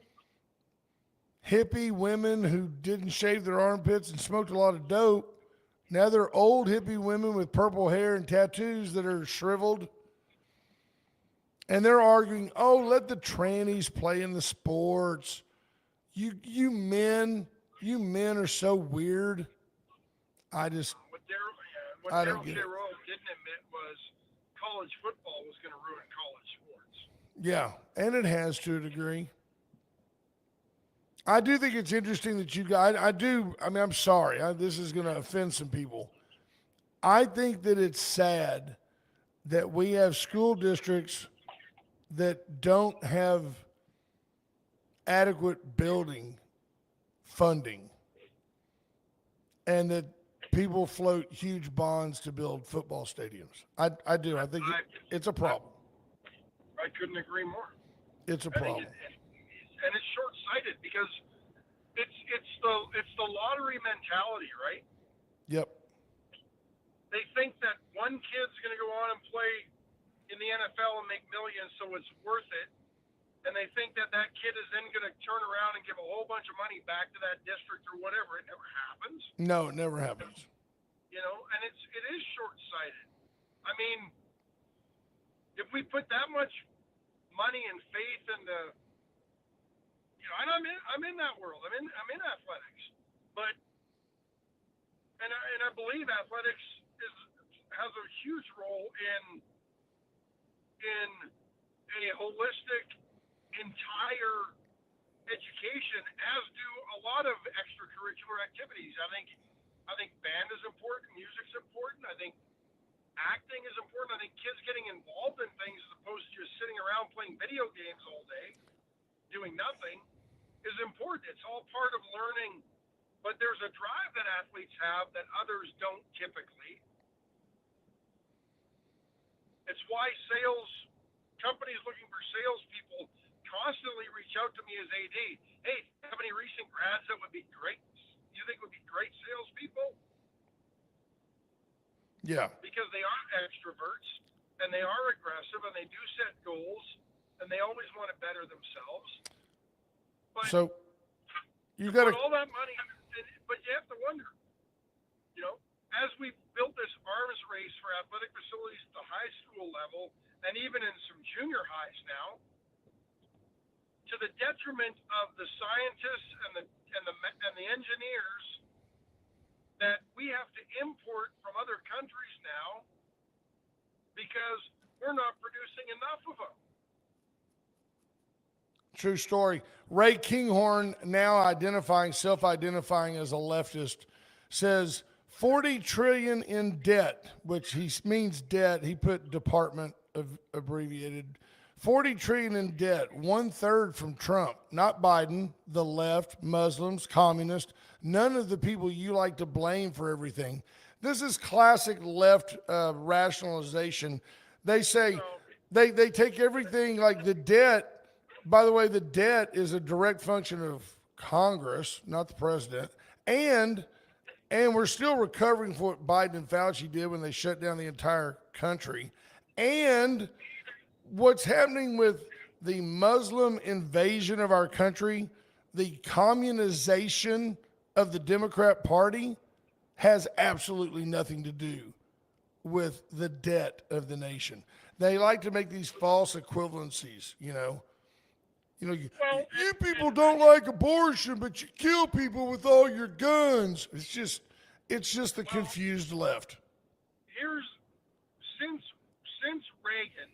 hippie women who didn't shave their armpits and smoked a lot of dope, now they're old hippie women with purple hair and tattoos that are shriveled. And they're arguing, let the trannies play in the sports. You men are so weird. What Darrell K. Royal didn't admit was college football was going to ruin college sports. Yeah, and it has to a degree. I do think it's interesting that you guys, I'm sorry, this is going to offend some people. I think that it's sad that we have school districts that don't have adequate building funding and that people float huge bonds to build football stadiums. I do. I think it's a problem. I couldn't agree more. It's a problem. And it's short-sighted because it's the lottery mentality, right? Yep. They think that one kid's going to go on and play in the NFL and make millions, so it's worth it. and they think that that kid is then going to turn around and give a whole bunch of money back to that district or whatever. It never happens, No, it never happens. and it is short-sighted. I mean, if we put that much money and faith into, and I'm in that world. I'm in athletics, but and I believe athletics has a huge role in a holistic entire education, as do a lot of extracurricular activities. I think band is important, music's important. I think acting is important. I think kids getting involved in things as opposed to just sitting around playing video games all day, doing nothing, is important. It's all part of learning. But there's a drive that athletes have that others don't typically. It's why companies looking for salespeople constantly reach out to me as AD. Hey, do you have any recent grads that would be great? You think would be great salespeople? Yeah. Because they are extroverts and they are aggressive and they do set goals and they always want to better themselves. But so you got put all that money, but you have to wonder, as we built this arms race for athletic facilities at the high school level and even in some junior highs now, to the detriment of the scientists and the engineers that we have to import from other countries now because we're not producing enough of them. True story. Ray Kinghorn, now self-identifying as a leftist, says 40 trillion in debt, which he means debt. He put department abbreviated. 40 trillion in debt, 1/3 from Trump, not Biden, the left, Muslims, communists, none of the people you like to blame for everything. This is classic left rationalization. They say they take everything like the debt. By the way, the debt is a direct function of Congress, not the president. And we're still recovering from what Biden and Fauci did when they shut down the entire country. And what's happening with the Muslim invasion of our country, the communization of the Democrat Party, has absolutely nothing to do with the debt of the nation. They like to make these false equivalencies, you people don't like abortion, but you kill people with all your guns. It's just the confused left. Here's since Reagan,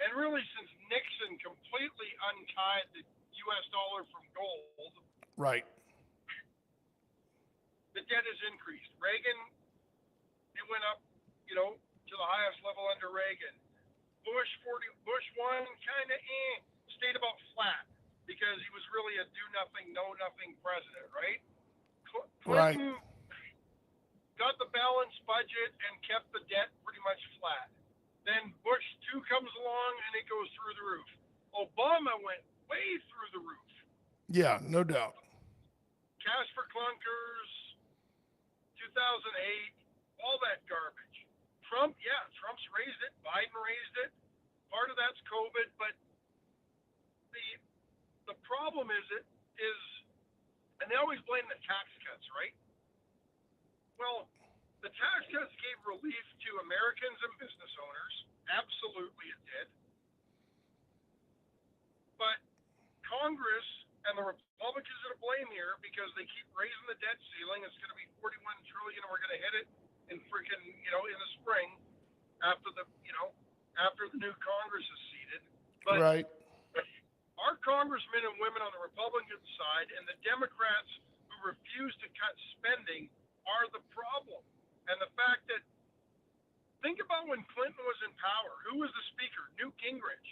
and really since Nixon completely untied the U.S. dollar from gold, Right. the debt has increased. Reagan, it went up, to the highest level under Reagan. Bush 1 kind of stayed about flat because he was really a do-nothing, know-nothing president, right? Clinton got the balanced budget and kept the debt pretty much flat. Then Bush 2 comes along and it goes through the roof. Obama went way through the roof. Yeah, no doubt. Cash for clunkers, 2008, all that garbage. Trump's raised it. Biden raised it. Part of that's COVID, but the problem is, and they always blame the tax cuts, right? Well, the tax cuts gave relief to Americans and business owners. Absolutely it did. But Congress and the Republicans are to blame here because they keep raising the debt ceiling. It's going to be $41 trillion, and we're going to hit it in freaking, in the spring after the new Congress is seated. But Right. our congressmen and women on the Republican side and the Democrats who refuse to cut spending are the problem. And the fact that, think about when Clinton was in power. Who was the speaker? Newt Gingrich.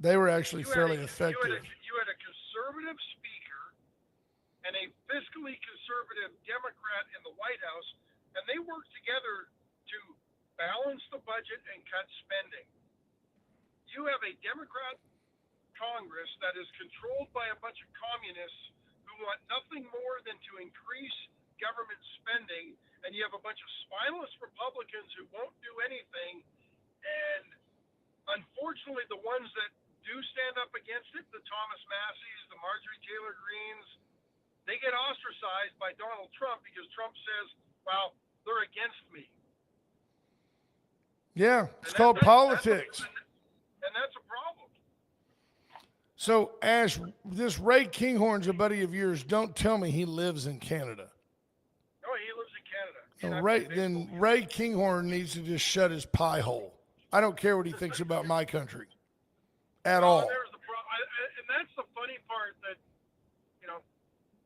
They were actually fairly effective. You had a conservative speaker and a fiscally conservative Democrat in the White House, and they worked together to balance the budget and cut spending. You have a Democrat Congress that is controlled by a bunch of communists who want nothing more than to increase government spending, and you have a bunch of spineless Republicans who won't do anything, and unfortunately, the ones that do stand up against it, the Thomas Masseys, the Marjorie Taylor Greens, they get ostracized by Donald Trump because Trump says, well, they're against me. Yeah, it's called politics. And that's a problem. So, Ash, this Ray Kinghorn's a buddy of yours. Don't tell me he lives in Canada. No, he lives in Canada. Ray Kinghorn needs to just shut his pie hole. I don't care what he thinks about my country at all. There's the problem. And that's the funny part that,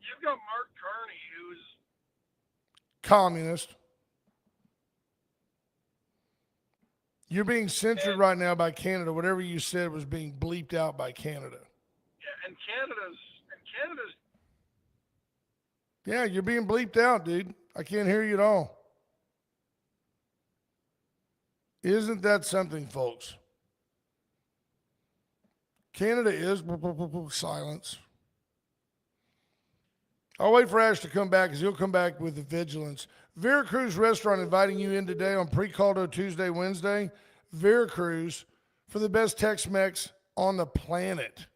you've got Mark Carney, who's communist. You're being censored right now by Canada. Whatever you said was being bleeped out by Canada. Yeah, and Canada's. Yeah, you're being bleeped out, dude. I can't hear you at all. Isn't that something, folks? Canada is silence. I'll wait for Ash to come back because he'll come back with the vigilance. Veracruz Restaurant inviting you in today on Pre-Caldo Tuesday, Wednesday. Veracruz for the best Tex-Mex on the planet.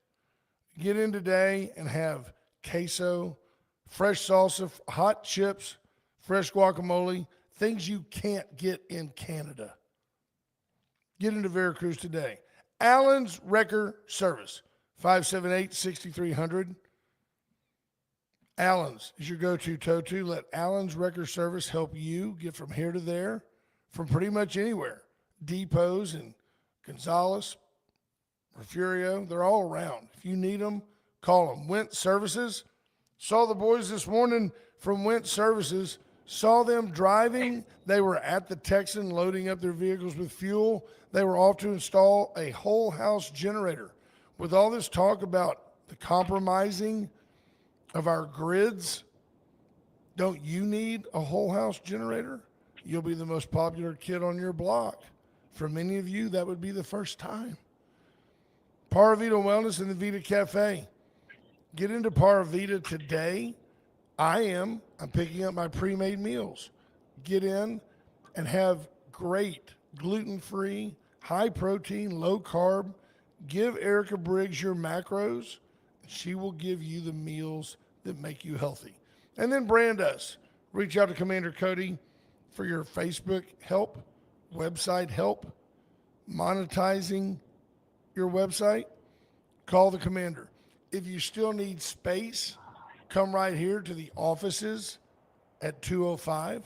Get in today and have queso, fresh salsa, hot chips, fresh guacamole, things you can't get in Canada. Get into Veracruz today. Allen's Wrecker Service, 578-6300. Allen's is your go-to tow-to. Let Allen's Wrecker Service help you get from here to there from pretty much anywhere. Depots in Gonzales, Refugio, they're all around. If you need them, call them. Went Services. Saw the boys this morning from Went Services. Saw them driving. They were at the Texan loading up their vehicles with fuel. They were off to install a whole house generator. With all this talk about the compromising of our grids, don't you need a whole house generator? You'll be the most popular kid on your block. For many of you, that would be the first time. Paravita Wellness and the Vita Cafe. Get into Paravita today. I'm picking up my pre-made meals. Get in and have great gluten-free, high-protein, low-carb. Give Erica Briggs your macros. She will give you the meals that make you healthy. And then brand us. Reach out to Commander Cody for your Facebook help, website help, monetizing your website. Call the Commander. If you still need space, come right here to the offices at 205.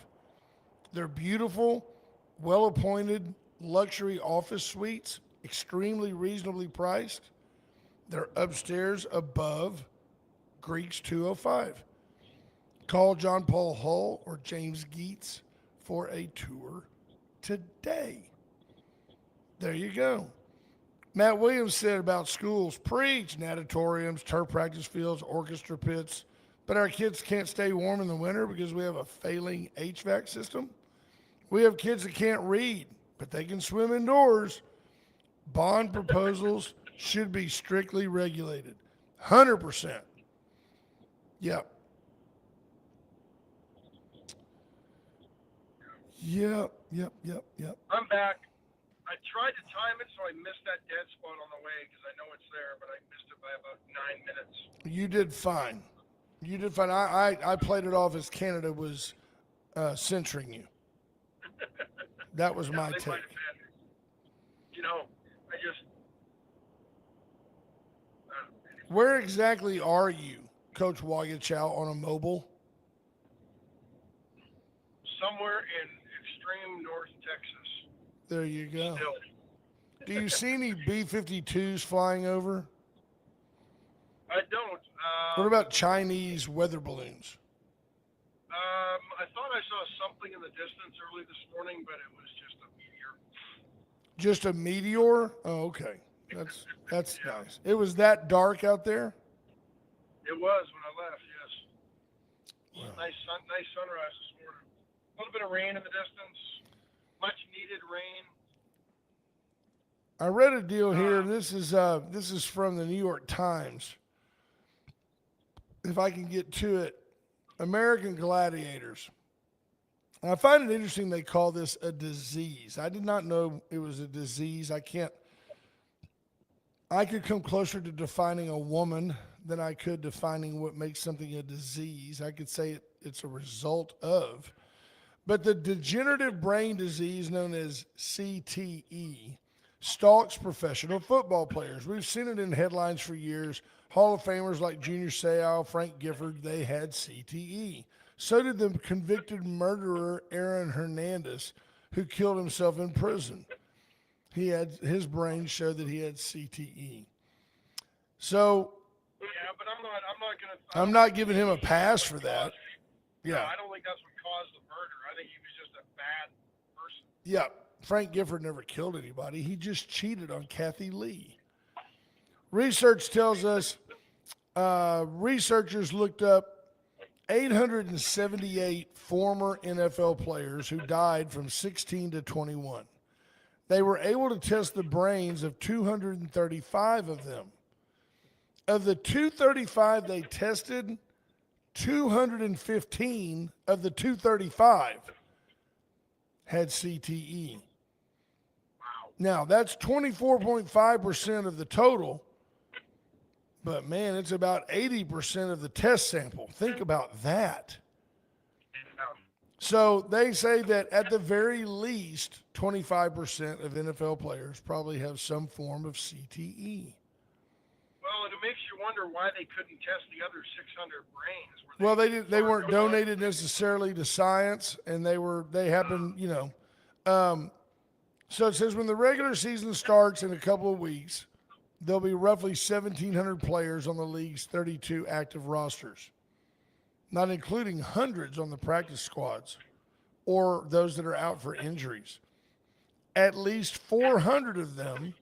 They're beautiful, well-appointed luxury office suites, extremely reasonably priced. They're upstairs above Greeks 205. Call John Paul Hull or James Geets for a tour today. There you go. Matt Williams said about schools, preach, natatoriums, turf practice fields, orchestra pits, but our kids can't stay warm in the winter because we have a failing HVAC system. We have kids that can't read, but they can swim indoors. Bond proposals should be strictly regulated. 100%. Yep. Yep. I'm back. I tried to time it, so I missed that dead spot on the way because I know it's there, but I missed it by about 9 minutes. You did fine. I played it off as Canada was censoring you. That was my take. I just... Where exactly are you, Coach Wagichow, on a mobile? Somewhere in extreme North Texas. There you go. Still. Do you see any B-52s flying over? I don't. What about Chinese weather balloons? I thought I saw something in the distance early this morning, but it was just a meteor. Just a meteor? Oh, okay. That's yeah. Nice. It was that dark out there? It was when I left, yes. Wow. Nice sunrise this morning. A little bit of rain in the distance. Much needed rain. I read a deal here. This is from the New York Times. If I can get to it. American Gladiators. And I find it interesting they call this a disease. I did not know it was a disease. I can't I could come closer to defining a woman than I could defining what makes something a disease. I could say it's a result of. But the degenerative brain disease known as CTE stalks professional football players. We've seen it in headlines for years. Hall of Famers like Junior Seau, Frank Gifford, they had CTE. So did the convicted murderer Aaron Hernandez, who killed himself in prison. His brain showed that he had CTE. So Yeah, but I'm not giving him a pass for that. Yeah, I don't think that's what caused the murder. I think he was just a bad person. Yeah, Frank Gifford never killed anybody. He just cheated on Kathy Lee. Research tells us researchers looked up 878 former NFL players who died from 16 to 21. They were able to test the brains of 235 of them. Of the 235 they tested, 215 of the 235 had CTE. Wow. Now, that's 24.5% of the total, but man, it's about 80% of the test sample. Think about that. So they say that at the very least, 25% of NFL players probably have some form of CTE. Well, it makes you wonder why they couldn't test the other 600 brains. Well, they weren't donated necessarily to science, and they happened, so it says when the regular season starts in a couple of weeks, there'll be roughly 1,700 players on the league's 32 active rosters, not including hundreds on the practice squads or those that are out for injuries. At least 400 of them,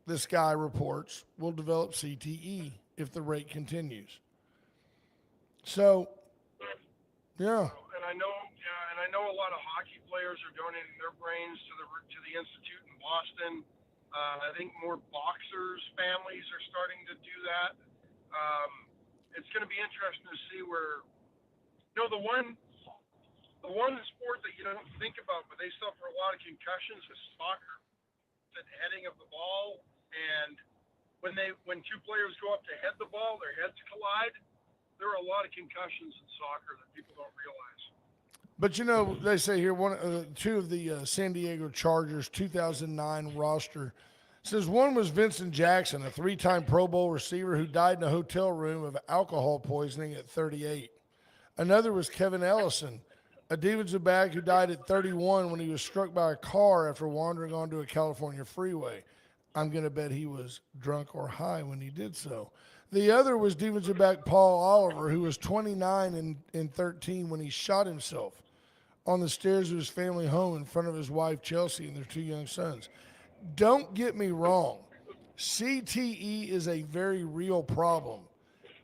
this guy reports, will develop CTE if the rate continues. So, yeah. And I know a lot of hockey players are donating their brains to the institute in Boston. I think more boxers' families are starting to do that. It's going to be interesting to see where, the one sport that you don't think about, but they suffer a lot of concussions is soccer. The heading of the ball, and when two players go up to head the ball, their heads collide. There are a lot of concussions in soccer that people don't realize. But they say here two of the San Diego Chargers 2009 roster says one was Vincent Jackson, a 3-time Pro Bowl receiver who died in a hotel room of alcohol poisoning at 38. Another was Kevin Ellison, a defensive back who died at 31 when he was struck by a car after wandering onto a California freeway. I'm going to bet he was drunk or high when he did so. The other was defensive back Paul Oliver, who was 29 and 13 when he shot himself on the stairs of his family home in front of his wife, Chelsea, and their 2 young sons. Don't get me wrong. CTE is a very real problem.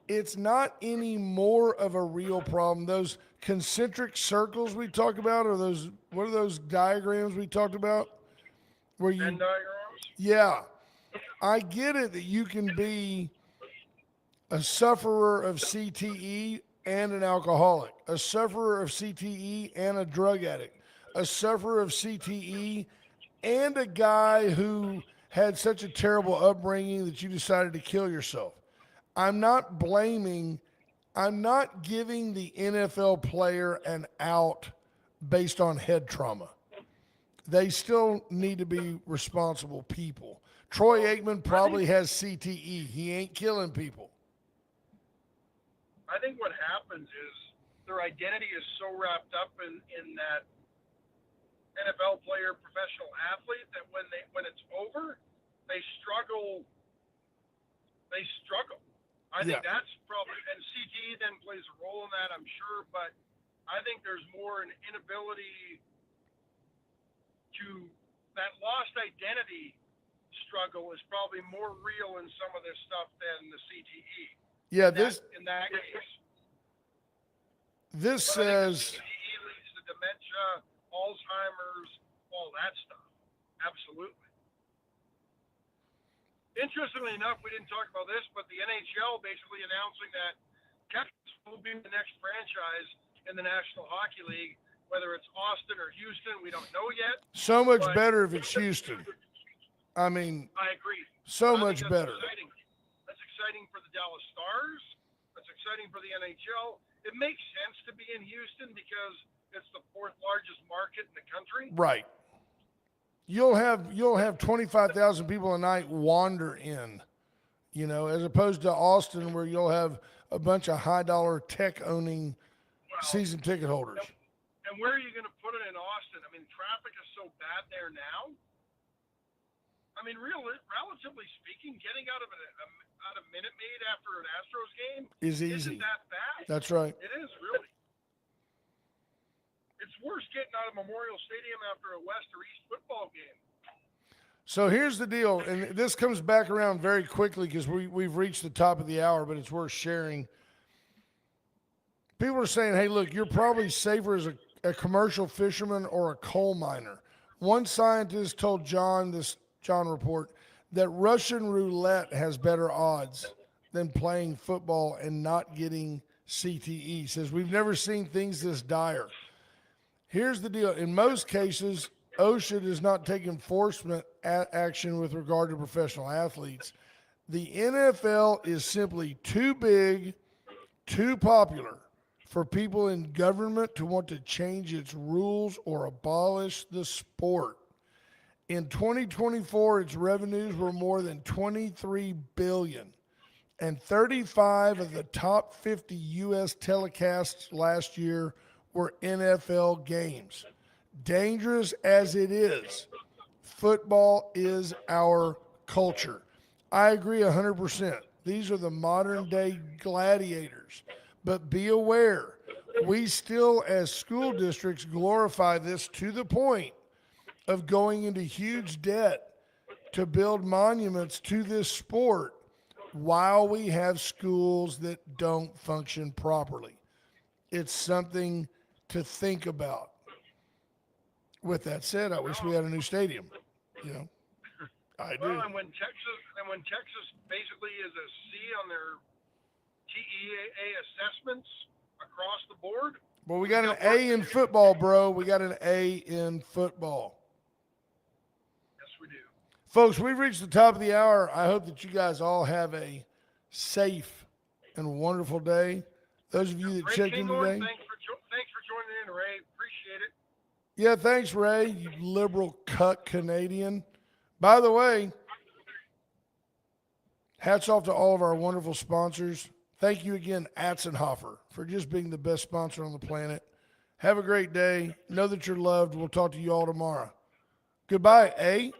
It's not any more of a real problem. Those concentric circles we talk about, or what are those diagrams we talked about? Venn diagrams? Yeah. I get it that you can be a sufferer of CTE and an alcoholic, a sufferer of CTE and a drug addict, a sufferer of CTE and a guy who had such a terrible upbringing that you decided to kill yourself. I'm not giving the NFL player an out based on head trauma. They still need to be responsible people. Troy Aikman probably has CTE. He ain't killing people. I think what happens is their identity is so wrapped up in that NFL player, professional athlete, that when it's over, they struggle. I think that's probably, and CTE then plays a role in that, I'm sure, but I think there's more an inability to, that lost identity struggle is probably more real in some of this stuff than the CTE. Yeah, in that case. This says CTE leads to dementia, Alzheimer's, all that stuff. Absolutely. Interestingly enough, we didn't talk about this, but the NHL basically announcing that Texas will be the next franchise in the National Hockey League. Whether it's Austin or Houston, we don't know yet. So much better if it's Houston. I mean, I agree. so I think much that's better. exciting. That's exciting for the Dallas Stars. That's exciting for the NHL. It makes sense to be in Houston because it's the fourth largest market in the country. Right. You'll have 25,000 people a night wander in, as opposed to Austin where you'll have a bunch of high dollar tech owning Well, season ticket holders. and where are you going to put it in Austin? I mean, traffic is so bad there now. I mean, relatively speaking, getting out of Minute Maid after an Astros game Is easy. isn't that bad. That's right. It is really. It's worse getting out of Memorial Stadium after a West or East football game. So here's the deal, and this comes back around very quickly because we've reached the top of the hour, but it's worth sharing. People are saying, hey, look, you're probably safer as a commercial fisherman or a coal miner. One scientist told John report, that Russian roulette has better odds than playing football and not getting CTE. Says, we've never seen things this dire. Here's the deal. In most cases, OSHA does not take enforcement action with regard to professional athletes. The NFL is simply too big, too popular for people in government to want to change its rules or abolish the sport. In 2024, its revenues were more than $23 billion, and 35 of the top 50 U.S. telecasts last year were NFL games. Dangerous as it is, football is our culture. I agree 100%. These are the modern day gladiators. But be aware, we still, as school districts, glorify this to the point of going into huge debt to build monuments to this sport while we have schools that don't function properly. It's something to think about. With that said, I wish we had a new stadium. I do. Well, and when Texas basically is a C on their TEAA assessments across the board. Well, we got an A in football, bro. We got an A in football. Yes, we do. Folks, we've reached the top of the hour. I hope that you guys all have a safe and wonderful day. Those of you that checked in today. Thanks for joining in, Ray. Appreciate it. Yeah, thanks, Ray, you liberal cuck Canadian. By the way, hats off to all of our wonderful sponsors. Thank you again, Atzenhofer, for just being the best sponsor on the planet. Have a great day. Know that you're loved. We'll talk to you all tomorrow. Goodbye, eh?